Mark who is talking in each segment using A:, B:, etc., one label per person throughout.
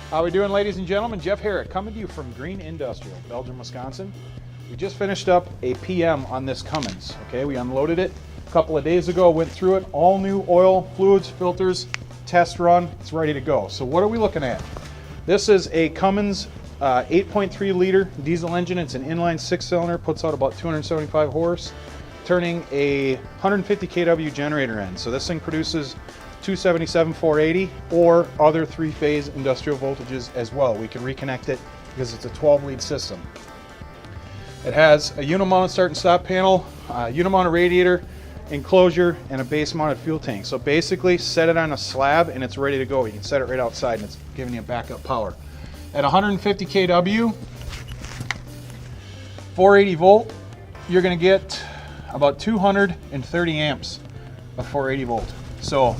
A: How we doing, ladies and gentlemen? Jeff Herrick coming to you from Green Industrial, Belgium, Wisconsin. We just finished up a PM on this Cummins. Okay, we unloaded it a couple of days ago, went through it, all new oil, fluids, filters, test run, it's ready to go. So what are we looking at? This is a Cummins 8.3 liter diesel engine. It's an inline 6-cylinder, puts out about 275 horse, turning a 150 kW generator in. So this thing produces 277 480 or other 3-phase industrial voltages as well. We can reconnect it because it's a 12-lead system. It has a unimounted start and stop panel, unimounted radiator, enclosure, and a base mounted fuel tank. So basically set it on a slab and it's ready to go. You can set it right outside and it's giving you backup power. At 150 kW, 480 volt, you're going to get about 230 amps of 480 volt. So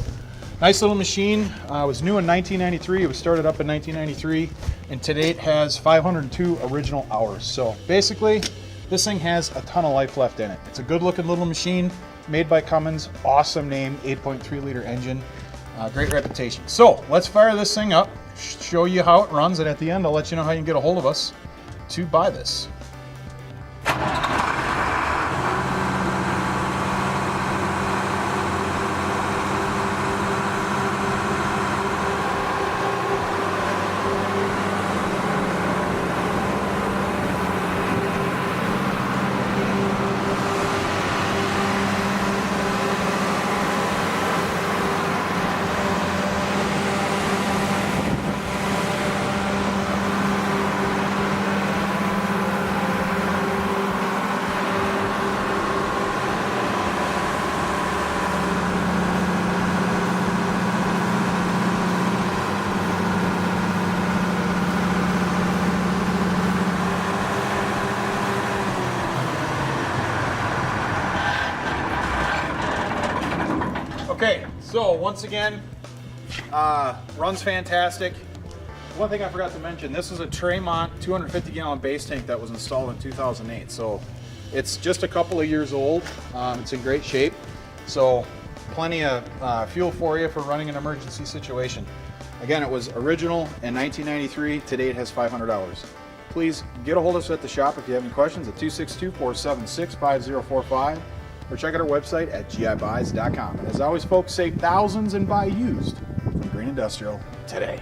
A: nice little machine. It was new in 1993. It was started up in 1993, and to date has 502 original hours. So basically, this thing has a ton of life left in it. It's a good-looking little machine made by Cummins. Awesome name, 8.3 liter engine, great reputation. So let's fire this thing up, show you how it runs, and at the end, I'll let you know how you can get a hold of us to buy this. Okay, so once again, runs fantastic. One thing I forgot to mention, this is a Tramont 250 gallon base tank that was installed in 2008. So it's just a couple of years old. It's in great shape. So plenty of fuel for you for running an emergency situation. Again, it was original in 1993. Today it has 500 hours. Please get a hold of us at the shop if you have any questions at 262-476-5045. or check out our website at gibuys.com. And as always, folks, save thousands and buy used from Green Industrial today.